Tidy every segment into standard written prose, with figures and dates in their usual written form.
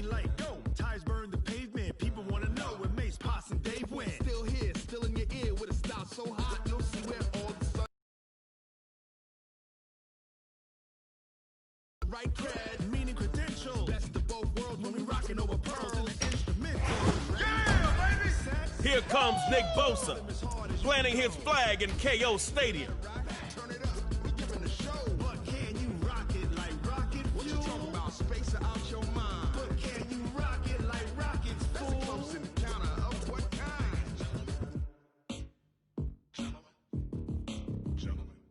Like go, tires burn the pavement. People want to know where Mace, Potts, and Dave went. Still here, still in your ear with a style so hot. You'll see where all the sun. Right cred, meaning credential. Best of both worlds when we rocking over pearls and the instrumental. Yeah, baby! Here comes Nick Bosa, planting his flag in KO Stadium. Turn it up, we giving the show. But can you rock it like rocket fuel? What you talking about? Space out your mind. But can you rock it like rockets full? That's a close encounter of what kind?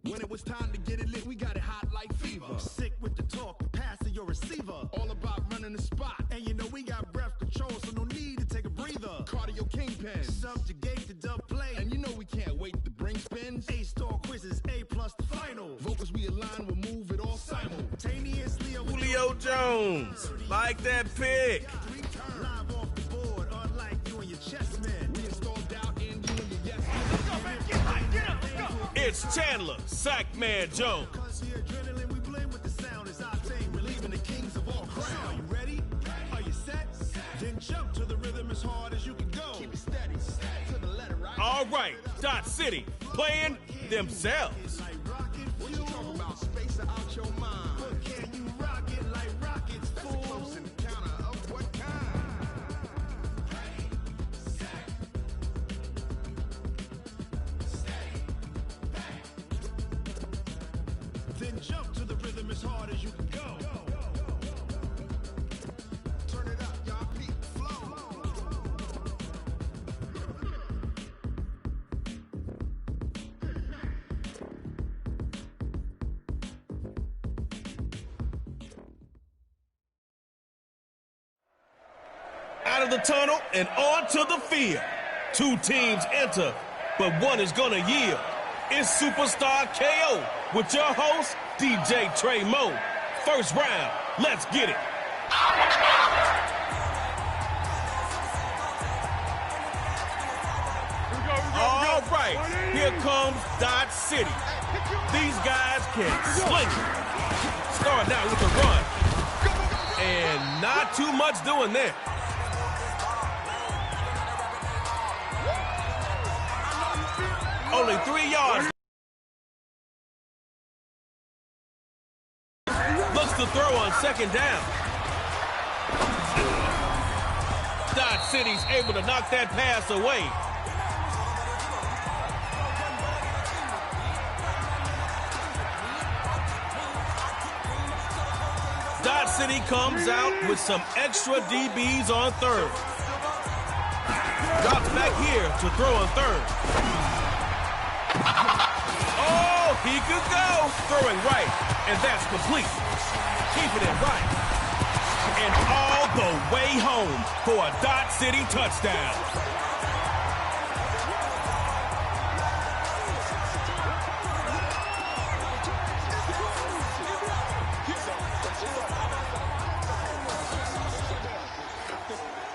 When it was time to get it lit, we got it hot like fever. Sick with the talk, passing your receiver. All about running the spot. And you know we got breath control, so no need to take a breather. Cardio kingpin, subjugate the dub play. And you know we can't wait to bring spins. A-star quizzes, A+ the final. Vocals we align, we'll move it all simultaneously. Julio Jones, like that pick. Live off the board, unlike you and your chest man. We installed doubt in you and your yes man. Get up, let's go. It's Chandler, Sackman Jones. Cause here adrenaline we blend with the sound is our thing. We're leaving the kings of all crowns. Are you ready? Are you set? Then jump to the rhythm as hard as you can go. Keep it steady, to the letter, right? All right, Dot City playing themselves. Like rocket fuel. What you talking about? Space out your mind. But can you rock it like rockets full? That's a close encounter of what kind? Then jump to the rhythm as hard as you can go. Turn it up, y'all, peak flow. Out of the tunnel and onto the field. Two teams enter, but one is gonna yield. It's Superstar KO with your host, DJ Trey Mo. First round, let's get it. All right, here comes Dodge City. These guys can sling it. Starting out with a run. And not too much doing there. Only 3 yards. Looks to throw on second down. Dodge City's able to knock that pass away. Dodge City comes out with some extra DBs on third. Drops back here to throw on third. Oh, he could go. Throwing right, and that's complete. Keeping it right. And all the way home for a Dodge City touchdown.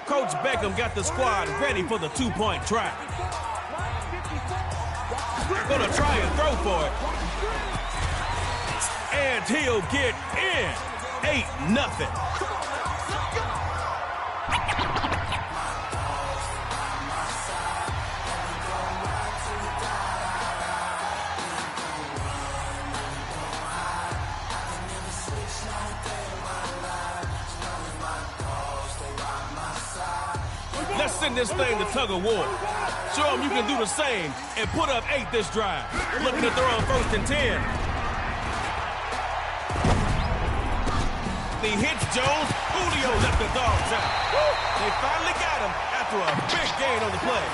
Coach Beckham got the squad ready for the two-point try. Gonna try and throw for it. And he'll get in. 8-0. Let's send this thing to tug of war. Show them you can do the same and put up 8 this drive. Looking to throw on 1st and 10. He hits Jones. Julio left the dogs out. They finally got him after a big gain on the play.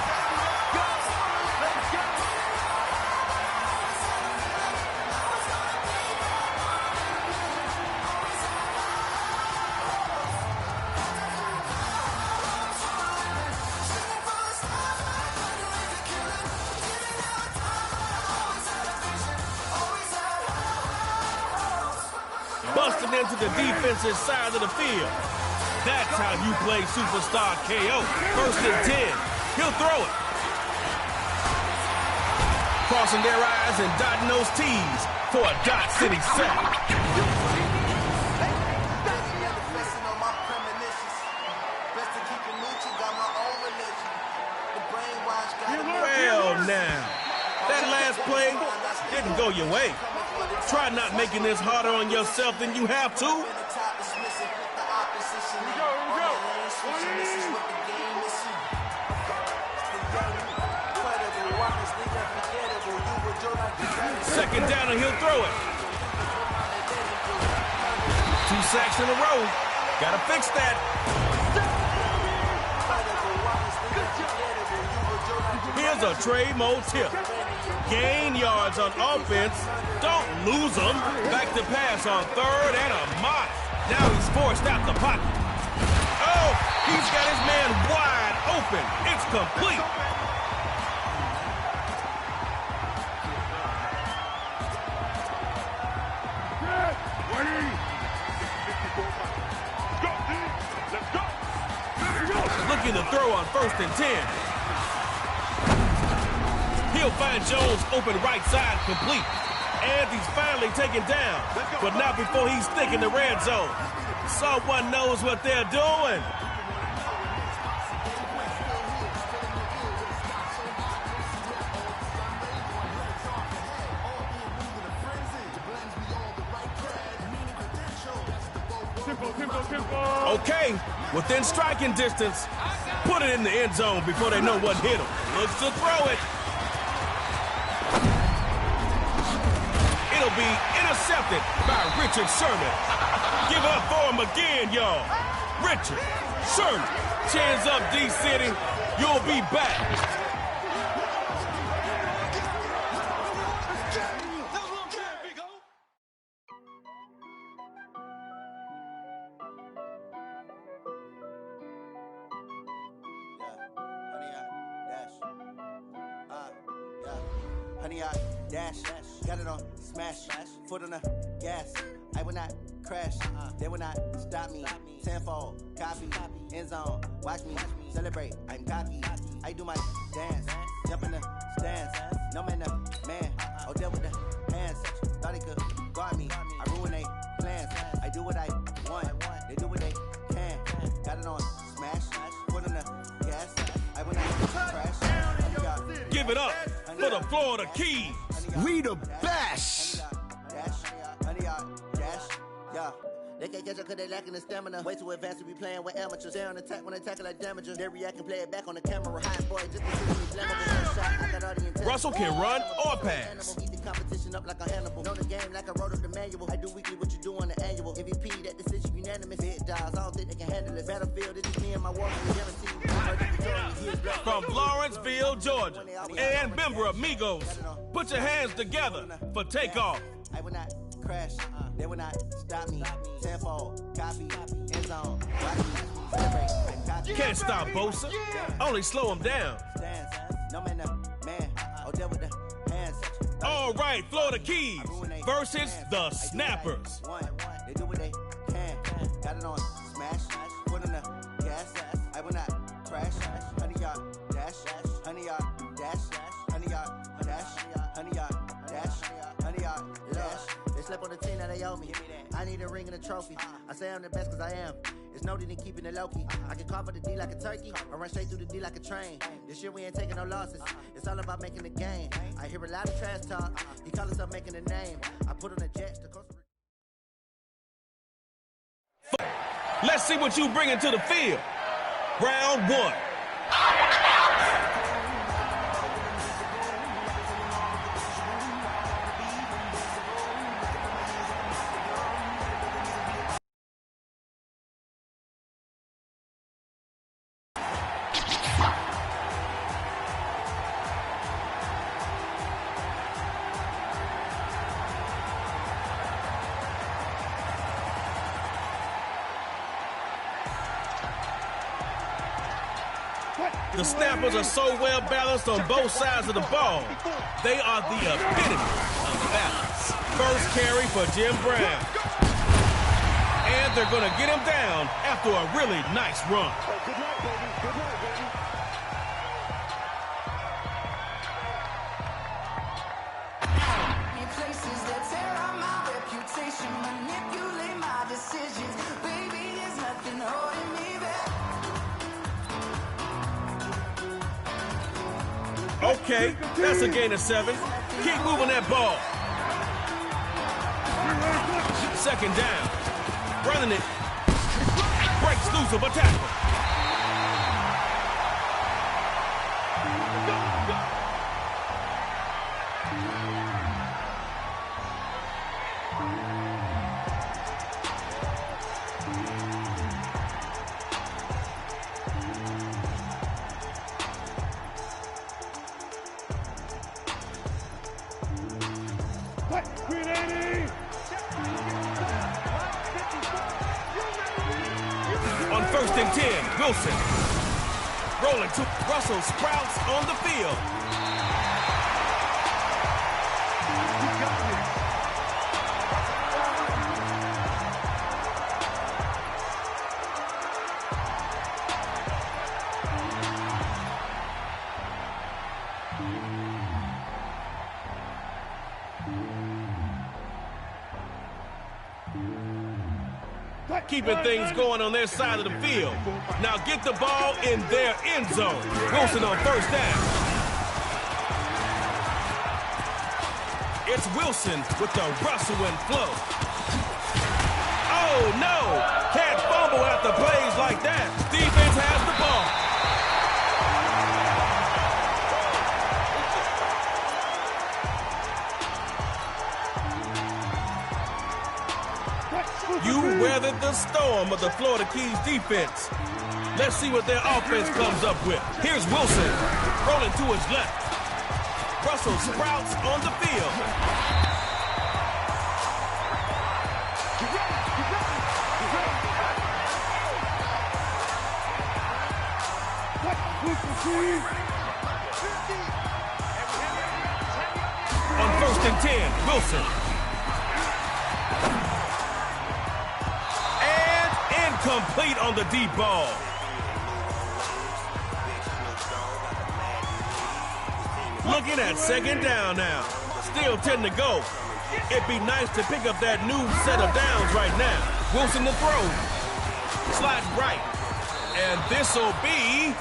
Busting into the defensive side of the field. That's how you play Superstar KO. 1st and 10. He'll throw it. Crossing their eyes and dotting those T's. for a Dodge City sack. Well, now, that last play didn't go your way. Try not making this harder on yourself than you have to. Second down and he'll throw it. 2 sacks in a row. Gotta fix that. Here's a Trey Mo tip. Gain yards on offense. Don't lose them. Back to pass on 3rd and a mile. Now he's forced out the pocket. Oh, he's got his man wide open. It's complete. Looking to throw on 1st and 10. He'll find Jones open right side, complete. And he's finally taken down, but not before he's thick in the red zone. Someone knows what they're doing. Okay, within striking distance. Put it in the end zone before they know what hit him. Looks to throw it. It'll be intercepted by Richard Sherman. Give it up for him again, y'all. Richard Sherman. Chins up, D-City. You'll be back. Dash, got it on, smash, foot on the gas. I will not crash, they will not stop me. Tenfold, copy, end zone, watch me celebrate. I'm cocky, I do my dance, jump in the stands. No man, man, oh deal with the hands. Thought he could guard me, I ruin they plans. I do what I want, they do what they can. Got it on, smash, foot on the gas. I will not crash. Give it up for the Florida Keys. We the best. They can't catch up cause they lacking the stamina. Way too advanced to be playing with amateurs. They on attack when they tackle like damagers. They react and play it back on the camera. Hot boy, just to see me flammable. Shot, I got all the intent. Russell can run or pass. Eat the competition up like a Hannibal. Know the game like I wrote up the manual. I do weekly what you do on the annual. MVP, that decision unanimous. Big dogs, I don't think they can handle it. Battlefield, this is me and my war. From Lawrenceville, Georgia, and Bembra Amigos, put your hands together for takeoff. I will not crash, they will not stop me. Tenfold, copy, end zone, watch me celebrate. Can't stop Bosa, only slow him down. No man, man, oh deal with the hands. All right, Florida Keys versus the Snappers. They do what they can, got it on, smash, foot on the gas. I will not crash, 100-yard dash, 100-yard dash, 100-yard dash, 100-yard dash, 100-yard dash. They slept on the team that they owe me. I need a ring and a trophy. I say I'm the best cause I am. It's noted in keeping it low-key. I can carve up the D like a turkey or run straight through the D like a train. This year we ain't taking no losses. It's all about making the game. I hear a lot of trash talk. He call himself making a name. I put on the Jets to Costa Rica. Let's see what you bring into the field. Round 1. The Snappers are so well balanced on both sides of the ball. They are the epitome of balance. First carry for Jim Brown. And they're going to get him down after a really nice run. Okay, that's a gain of 7. Keep moving that ball. Second down. Running it. Breaks loose of a tackle. On 1st and 10, Wilson. Rolling to Russell Sprouts on the field. Keeping things going on their side of the field. Now get the ball in their end zone. Wilson on 1st down. It's Wilson with the Russell and flow. Oh, no! Can't fumble after plays like that. Defense has the ball. You weathered the storm of the Florida Keys defense. Let's see what their offense comes up with. Here's Wilson, rolling to his left. Russell Sprouts on the field. On 1st and 10, Wilson. Complete on the deep ball. Looking at 2nd down now. Still 10 to go. It'd be nice to pick up that new set of downs right now. Wilson to throw. Slide right. And this'll be...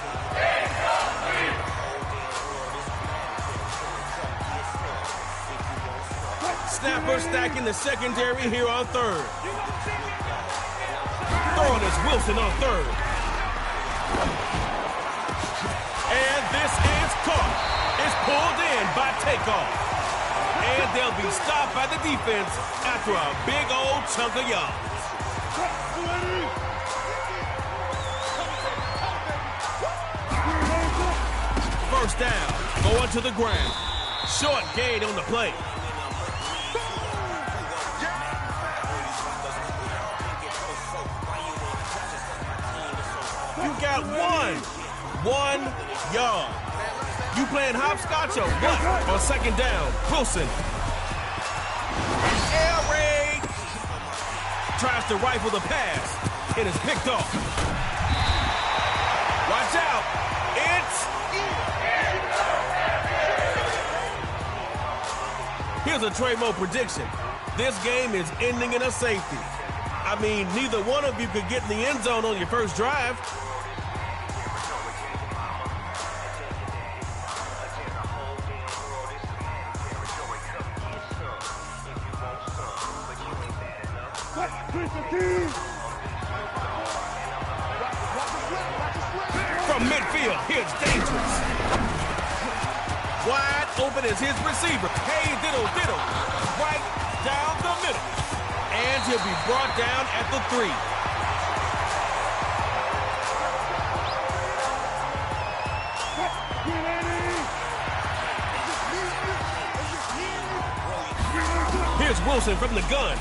Snapper stacking the secondary here on 3rd. Throwing is Wilson on 3rd. And this is caught. It's pulled in by takeoff. And they'll be stopped by the defense after a big old chunk of yards. 1st down, going to the ground. Short gain on the play. You got 1 yard. You playing hopscotch or what? On 2nd down, Wilson. Air raid. Tries to rifle the pass. It is picked off. Watch out. Here's a Trey Mo prediction. This game is ending in a safety. I mean, neither one of you could get in the end zone on your first drive. From midfield, here's dangerous. Wide open is his receiver. Hey, diddle, diddle. Right down the middle. And he'll be brought down at the 3. Here's Wilson from the gun.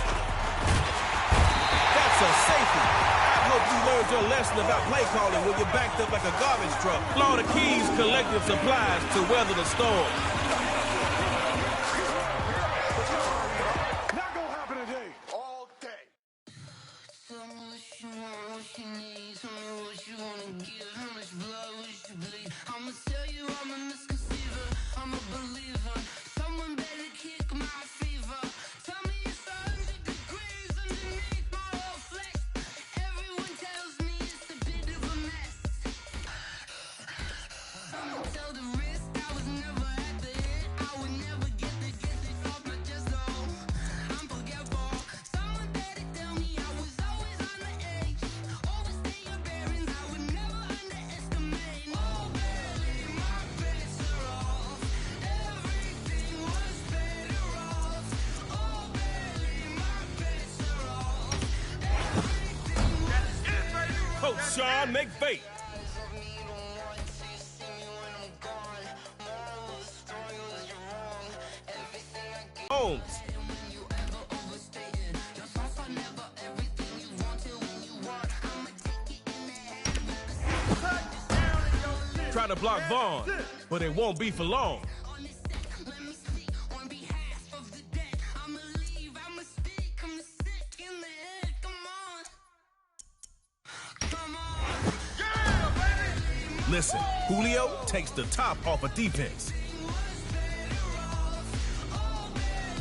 That's a safety. I hope you learned your lesson about play calling when you're backed up like a garbage truck. Florida Keys collective supplies to weather the storm. Not gonna happen today. All day. Tell me what you want, what you need. Tell me what you wanna give. How much blood would you bleed? I'ma tell you I'm a misconceiver. I'm a believer. Someone better kick my fever. Tell me it's 100 degrees underneath my whole flex. Everyone tells me it's a bit of a mess. I'ma tell the risk I was never Sean McVay. Holmes. Trying to block Vaughn, but it won't be for long. Listen, Julio takes the top off of defense.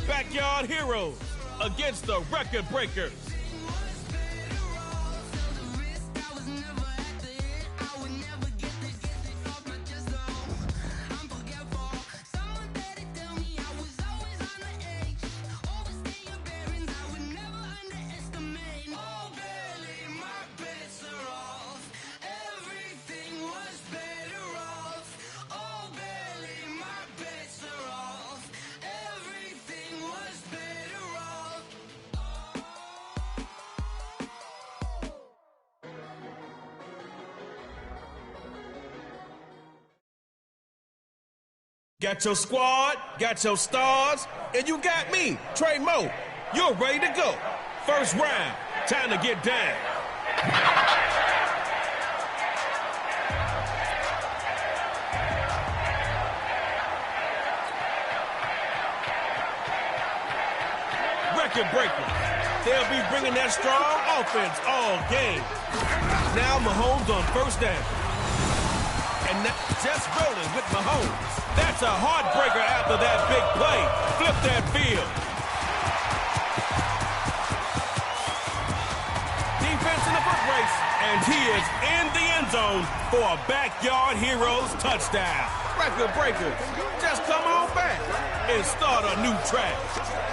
Backyard heroes against the record breakers. Got your squad, got your stars, and you got me, Trey Moe. You're ready to go. First round, time to get down. Record breakers. They'll be bringing that strong offense all game. Now Mahomes on first down. And that's just rolling with Mahomes. That's a heartbreaker after that big play. Flip that field. Defense in the foot race. And he is in the end zone for a backyard heroes touchdown. Record breakers, just come on back and start a new track.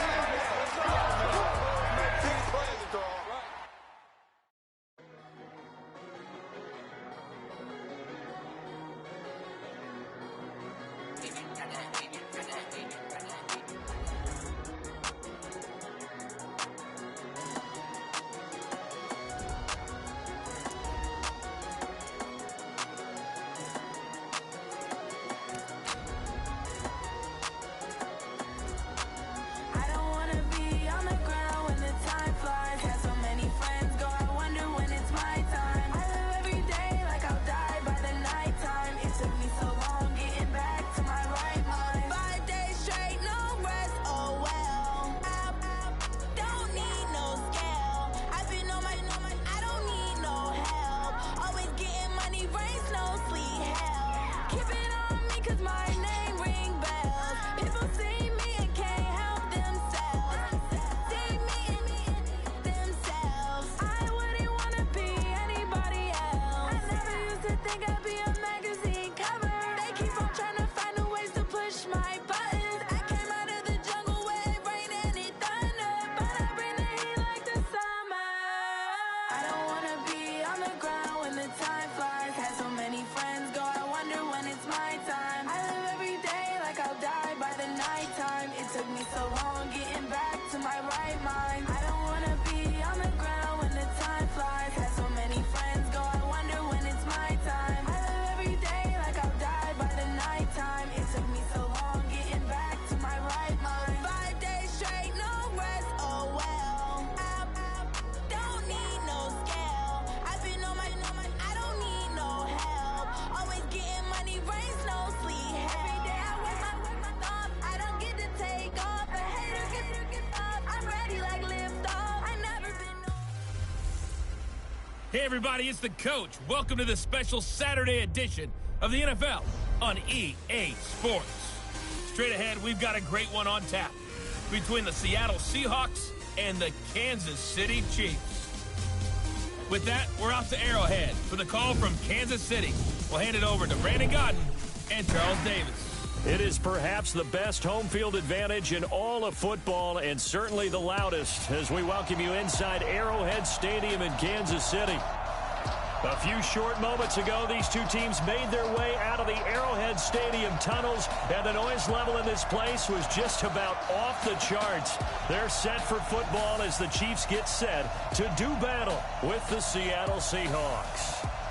Hey everybody, it's the coach. Welcome to the special Saturday edition of the NFL on EA Sports. Straight ahead, we've got a great one on tap between the Seattle Seahawks and the Kansas City Chiefs. With that, we're out to Arrowhead for the call from Kansas City. We'll hand it over to Brandon Godden and Charles Davis. It is perhaps the best home field advantage in all of football, and certainly the loudest, as we welcome you inside Arrowhead Stadium in Kansas City. A few short moments ago, these two teams made their way out of the Arrowhead Stadium tunnels, and the noise level in this place was just about off the charts. They're set for football as the Chiefs get set to do battle with the Seattle Seahawks.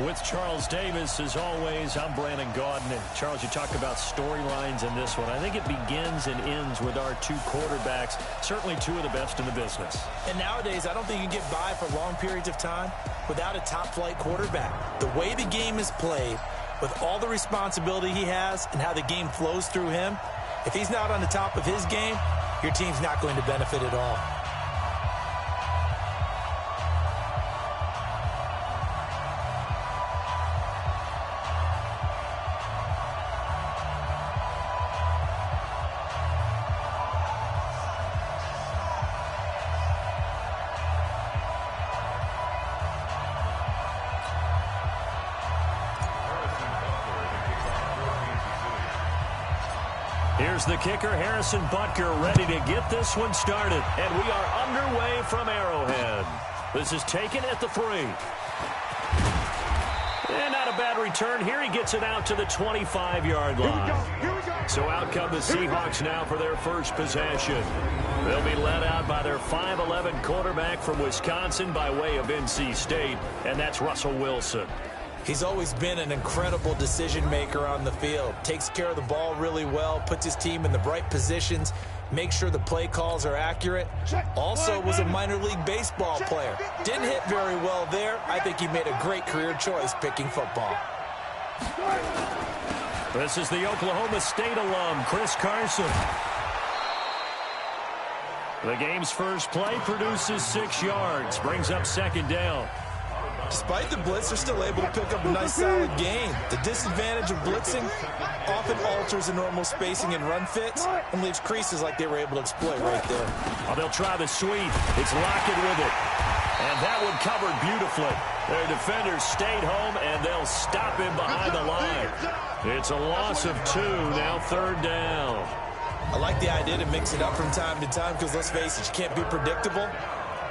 With Charles Davis, as always, I'm Brandon Gaudin. And Charles, you talk about storylines in this one. I think it begins and ends with our two quarterbacks, certainly two of the best in the business. And nowadays, I don't think you can get by for long periods of time without a top-flight quarterback. The way the game is played, with all the responsibility he has and how the game flows through him, if he's not on the top of his game, your team's not going to benefit at all. Here's the kicker, Harrison Butker, ready to get this one started. And we are underway from Arrowhead. This is taken at the 3. And not a bad return. Here he gets it out to the 25-yard line. So out come the Seahawks now for their first possession. They'll be led out by their 5'11 quarterback from Wisconsin by way of NC State, and that's Russell Wilson. He's always been an incredible decision maker on the field. Takes care of the ball really well, puts his team in the right positions, makes sure the play calls are accurate. Also was a minor league baseball player. Didn't hit very well there. I think he made a great career choice picking football. This is the Oklahoma State alum, Chris Carson. The game's first play produces 6 yards, brings up second down. Despite the blitz, they're still able to pick up a nice, solid gain. The disadvantage of blitzing often alters the normal spacing and run fits and leaves creases like they were able to exploit right there. Well, they'll try the sweep. It's Lockett with it. And that one covered beautifully. Their defenders stayed home, and they'll stop him behind the line. It's a loss of 2, now third down. I like the idea to mix it up from time to time because, let's face it, you can't be predictable.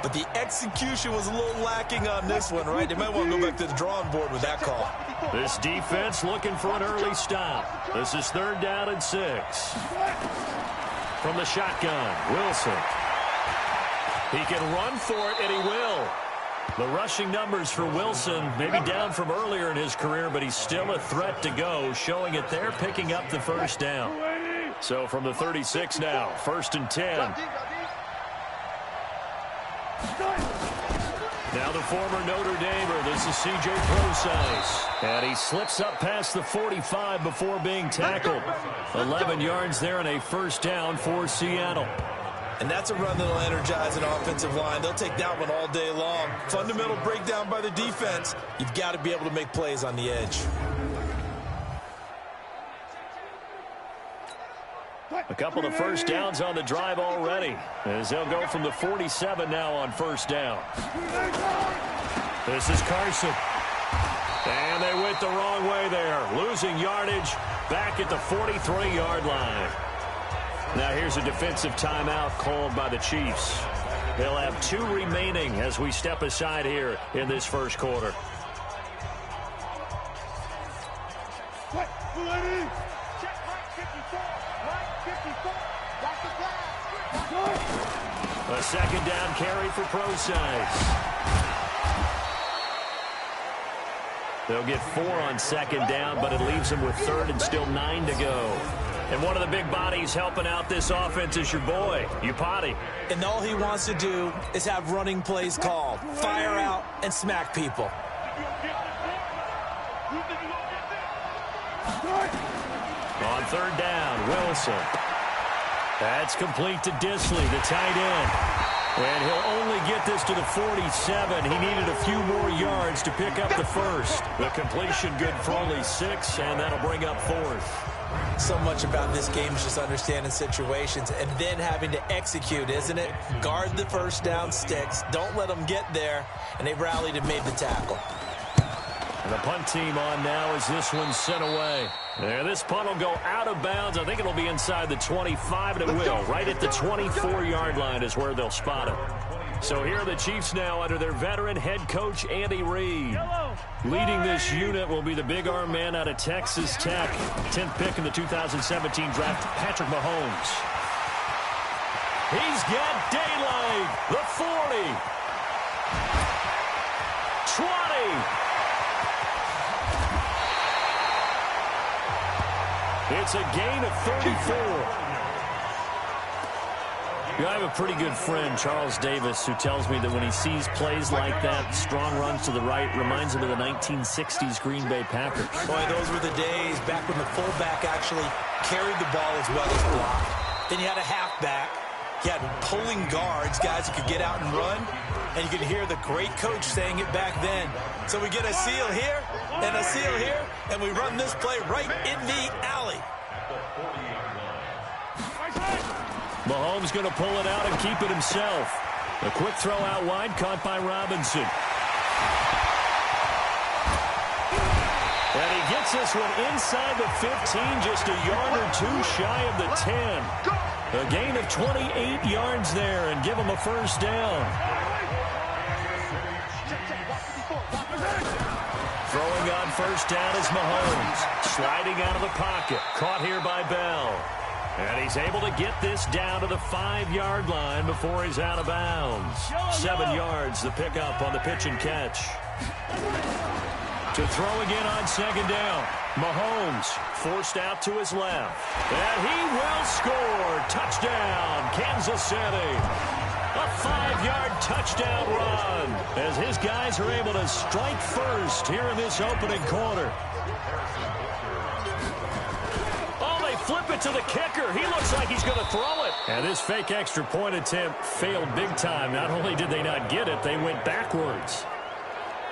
But the execution was a little lacking on this one, right? They might want to go back to the drawing board with that call. This defense looking for an early stop. This is third down and 6. From the shotgun, Wilson. He can run for it, and he will. The rushing numbers for Wilson maybe down from earlier in his career, but he's still a threat to go, showing it there, picking up the first down. So from the 36 now, 1st and 10. Now the former Notre Damer, this is C.J. Prosise. And he slips up past the 45 before being tackled. 11 yards there and a first down for Seattle. And that's a run that'll energize an offensive line. They'll take that one all day long. Fundamental breakdown by the defense. You've got to be able to make plays on the edge. A couple of first downs on the drive already, as they'll go from the 47 now on first down. This is Carson. And they went the wrong way there. Losing yardage back at the 43-yard line. Now here's a defensive timeout called by the Chiefs. They'll have 2 remaining as we step aside here in this first quarter. A second down carry for Prosise. They'll get 4 on second down, but it leaves them with third and still 9 to go. And one of the big bodies helping out this offense is your boy, Upati. And all he wants to do is have running plays called. Fire out and smack people. On third down, Wilson. That's complete to Disley, the tight end. And he'll only get this to the 47. He needed a few more yards to pick up the first. The completion good for only 6, and that'll bring up 4th. So much about this game is just understanding situations and then having to execute, isn't it? Guard the first down sticks. Don't let them get there. And they rallied and made the tackle. And the punt team on now as this one's sent away. There, this punt will go out of bounds. I think it'll be inside the 25, and it will. Right at the 24-yard line is where they'll spot it. So here are the Chiefs now under their veteran head coach, Andy Reid. Leading this unit will be the big arm man out of Texas Tech. 10th pick in the 2017 draft, Patrick Mahomes. He's got daylight. The 40. 20. It's a gain of 34. I have a pretty good friend, Charles Davis, who tells me that when he sees plays like that, strong runs to the right, reminds him of the 1960s Green Bay Packers. Boy, those were the days back when the fullback actually carried the ball as well as blocked. Then you had a halfback. You had pulling guards, guys who could get out and run. And you could hear the great coach saying it back then. So we get a seal here and a seal here, and we run this play right in the alley. Mahomes going to pull it out and keep it himself. A quick throw out wide, caught by Robinson. And he gets this one inside the 15, just a yard or two shy of the 10. A gain of 28 yards there and give him a first down. Throwing on first down is Mahomes. Sliding out of the pocket. Caught here by Bell. And he's able to get this down to the 5-yard line before he's out of bounds. 7 yards, the pickup on the pitch and catch. To throw again on second down. Mahomes forced out to his left. And he will score. Touchdown, Kansas City. A 5-yard touchdown run as his guys are able to strike first here in this opening quarter. Flip it to the kicker. He looks like he's going to throw it. And this fake extra point attempt failed big time. Not only did they not get it, they went backwards.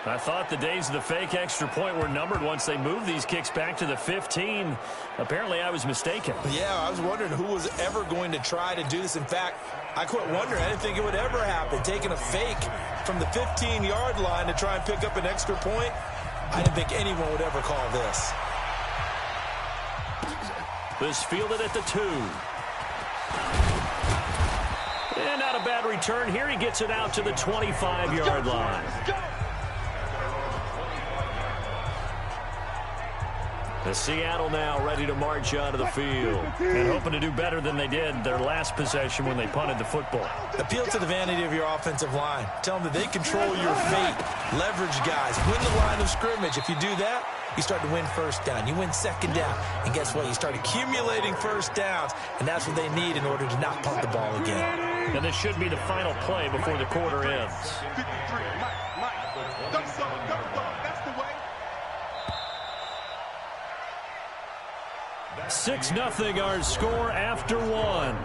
I thought the days of the fake extra point were numbered once they moved these kicks back to the 15. Apparently, I was mistaken. Yeah, I was wondering who was ever going to try to do this. In fact, I quit wondering. I didn't think it would ever happen. Taking a fake from the 15-yard line to try and pick up an extra point, I didn't think anyone would ever call this. This fielded at the 2. And not a bad return here. He gets it out to the 25-yard line. The Seattle now ready to march onto the field and hoping to do better than they did their last possession when they punted the football. Appeal to the vanity of your offensive line. Tell them that they control your fate. Leverage guys. Win the line of scrimmage. If you do that, you start to win first down. You win second down. And guess what? You start accumulating first downs. And that's what they need in order to not punt the ball again. And this should be the final play before the quarter ends. 6-0 our score after 1.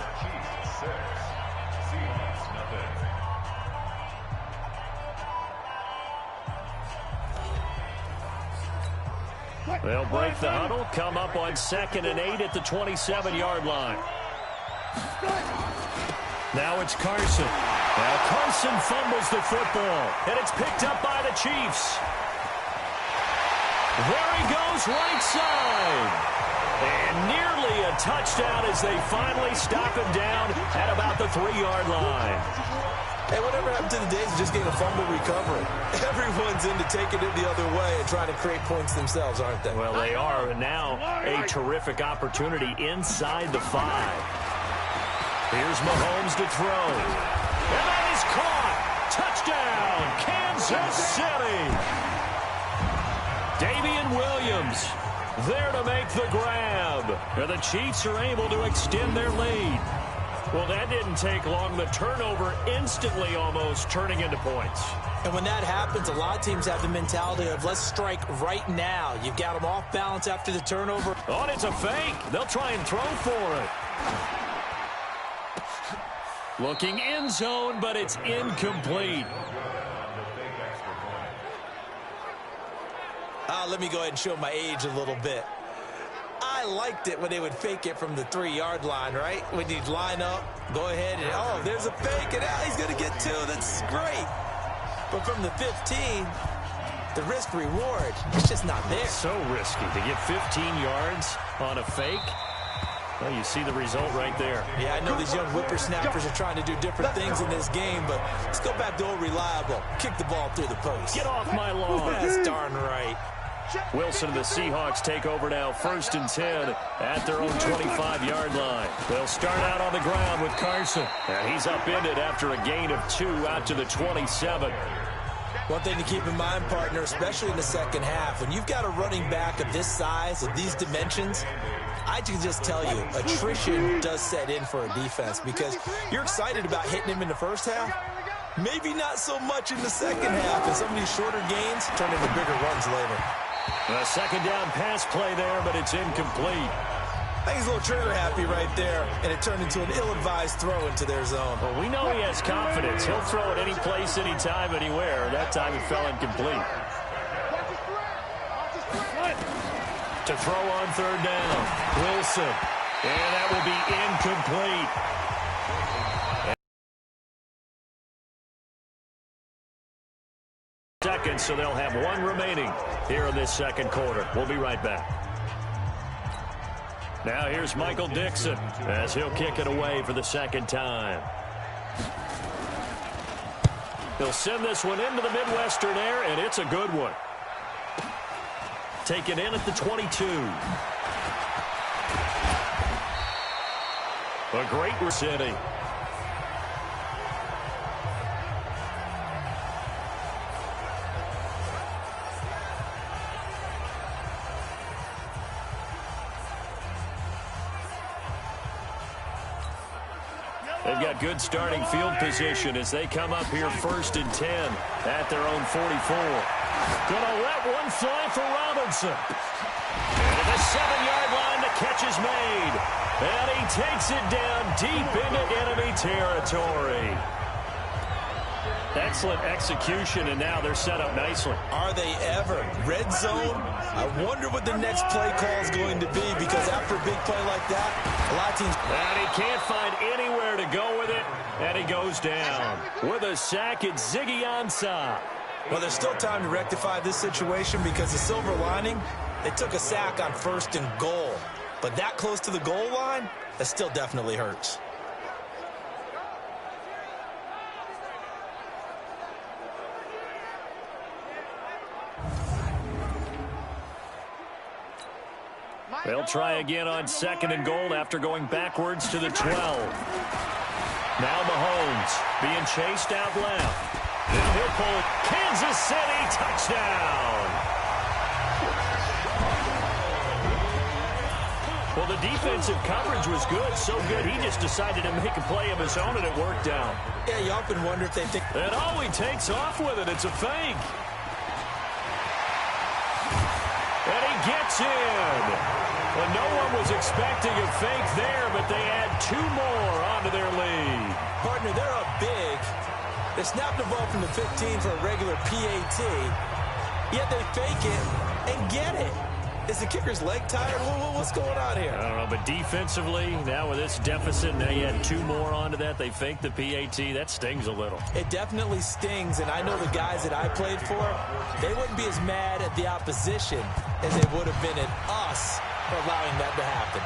They'll break the huddle, come up on 2nd and 8 at the 27-yard line. Now it's Carson. Now Carson fumbles the football, and it's picked up by the Chiefs. There he goes, right side. And nearly a touchdown as they finally stop him down at about the 3-yard line. Hey, whatever happened to the days of just getting a fumble recovery? Everyone's into taking it the other way and trying to create points themselves, aren't they? Well, they are, and now a terrific opportunity inside the 5. Here's Mahomes to throw. And that is caught. Touchdown, Kansas City. Damian Williams there to make the grab. And the Chiefs are able to extend their lead. Well, that didn't take long. The turnover instantly almost turning into points. And when that happens, a lot of teams have the mentality of let's strike right now. You've got them off balance after the turnover. Oh, and it's a fake. They'll try and throw for it. Looking end zone, but it's incomplete. Let me go ahead and show my age a little bit. I liked it when they would fake it from the 3-yard line, right? When you'd line up, go ahead and, oh, there's a fake, and he's going to get 2. That's great. But from the 15, the risk-reward, it's just not there. So risky to get 15 yards on a fake. Well, you see the result right there. Yeah, I know these young whippersnappers are trying to do different things in this game, but let's go back to old reliable. Kick the ball through the post. Get off my lawn. That's darn right. Wilson and the Seahawks take over now, 1st and 10 at their own 25-yard line. They'll start out on the ground with Carson. And he's upended after a gain of 2 out to the 27. One thing to keep in mind, partner, especially in the second half, when you've got a running back of this size, of these dimensions, I can just tell you, attrition does set in for a defense because you're excited about hitting him in the first half. Maybe not so much in the second half, and some of these shorter gains turn into bigger runs later. A second down pass play there, but it's incomplete. I think he's a little trigger happy right there, and it turned into an ill-advised throw into their zone. Well, we know he has confidence. He'll throw it any place, anytime, anywhere. That time it fell incomplete. To throw on third down, Wilson. And that will be incomplete. Seconds, so they'll have one remaining here in this second quarter. We'll be right back. Now here's Michael Dixon as he'll kick it away for the second time. He'll send this one into the Midwestern air, and it's a good one. Taken in at the 22. A great city. They've got good starting field position as they come up here 1st and 10 at their own 44. Gonna let one fly for Robinson. And at the 7-yard line, the catch is made. And he takes it down deep into enemy territory. Excellent execution, and now they're set up nicely. Are they ever? Red zone? I wonder what the next play call is going to be, because after a big play like that, a lot of teams... And he can't find anywhere to go with it, and he goes down. With a sack, it's Ziggy Ansah. Well, there's still time to rectify this situation because the silver lining, they took a sack on 1st and goal. But that close to the goal line, that still definitely hurts. They'll try again on 2nd and goal after going backwards to the 12. Now Mahomes being chased out left. And he'll pull it. Kansas City touchdown. Well, the defensive coverage was good, so good he just decided to make a play of his own, and it worked out. Yeah, you often wonder if they think... And he takes off with it. It's a fake. And he gets in. Well, no one was expecting a fake there, but they add 2 more onto their lead. Partner, they're up big. They snapped the ball from the 15 for a regular PAT, yet they fake it and get it. Is the kicker's leg tired? What's going on here? I don't know, but defensively, now with this deficit, now you add 2 more onto that. They fake the PAT. That stings a little. It definitely stings, and I know the guys that I played for, they wouldn't be as mad at the opposition as they would have been at us for allowing that to happen.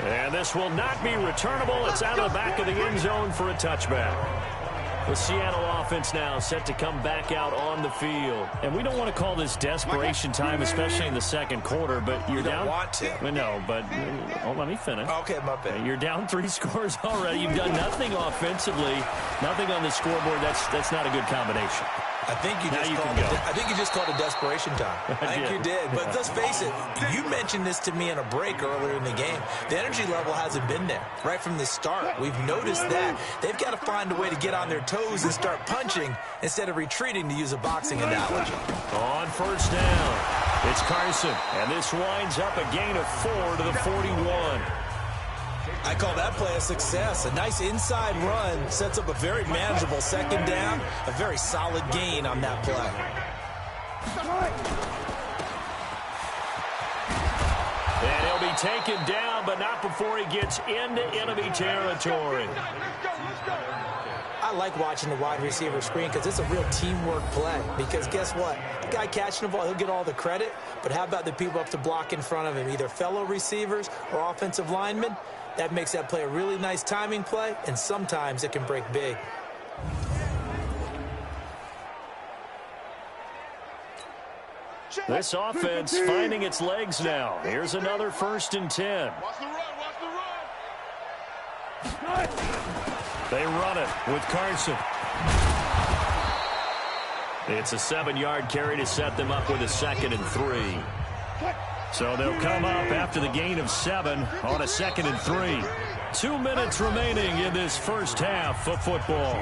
And this will not be returnable. It's out of the back of the end zone for a touchback. The Seattle offense now set to come back out on the field. And we don't want to call this desperation time, especially in the second quarter, but you're down. You don't want to. No, but let me finish. Okay, my bad. You're down 3 scores already. You've done nothing offensively, nothing on the scoreboard. That's not a good combination. I think you just called it desperation time. I think you did. But let's face it, you mentioned this to me in a break earlier in the game. The energy level hasn't been there right from the start. We've noticed that. They've got to find a way to get on their toes and start punching instead of retreating, to use a boxing analogy. On 1st down, it's Carson. And this winds up a gain of 4 to the 41. I call that play a success. A nice inside run sets up a very manageable 2nd down. A very solid gain on that play. And he'll be taken down, but not before he gets into enemy territory. I like watching the wide receiver screen because it's a real teamwork play. Because guess what? The guy catching the ball, he'll get all the credit. But how about the people up to block in front of him, either fellow receivers or offensive linemen? That makes that play a really nice timing play, and sometimes it can break big. This offense finding its legs now. Here's another 1st and 10. Watch the run, watch the run. They run it with Carson. It's a 7-yard carry to set them up with a 2nd and 3. So they'll come up after the gain of 7 on a 2nd and 3. 2 minutes remaining in this first half of football.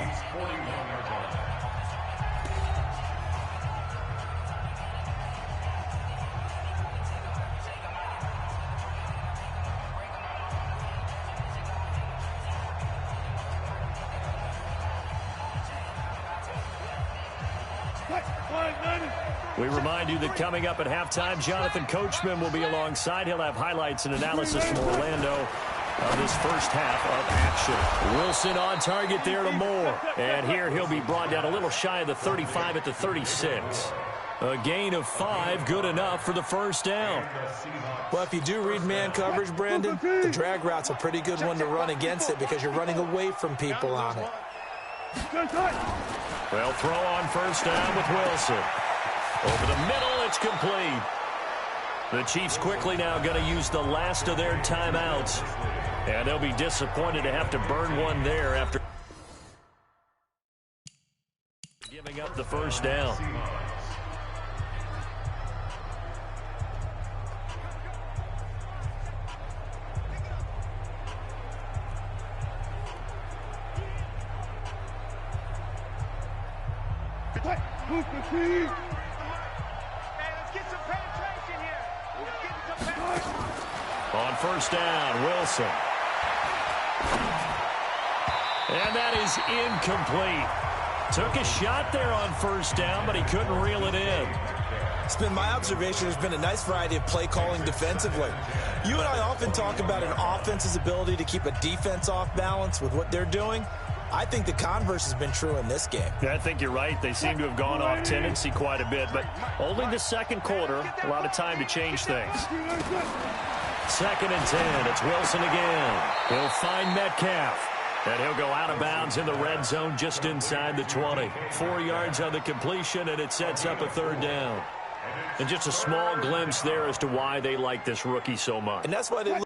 We remind you that coming up at halftime, Jonathan Coachman will be alongside. He'll have highlights and analysis from Orlando of this first half of action. Wilson on target there to Moore. And here he'll be brought down a little shy of the 35 at the 36. A gain of 5, good enough for the first down. Well, if you do read man coverage, Brandon, the drag route's a pretty good one to run against it because you're running away from people on it. Well, throw on first down with Wilson. Over the middle, it's complete. The Chiefs quickly now going to use the last of their timeouts. And they'll be disappointed to have to burn one there after giving up the first down. On first down, Wilson. And that is incomplete. Took a shot there on first down, but he couldn't reel it in. It's been my observation there's been a nice variety of play calling defensively. You and I often talk about an offense's ability to keep a defense off balance with what they're doing. I think the converse has been true in this game. Yeah, I think you're right. They seem to have gone off tendency quite a bit, but only the second quarter, a lot of time to change things. 2nd and 10. It's Wilson again. He'll find Metcalf. And he'll go out of bounds in the red zone just inside the 20. 4 yards on the completion, and it sets up a 3rd down. And just a small glimpse there as to why they like this rookie so much. And that's why they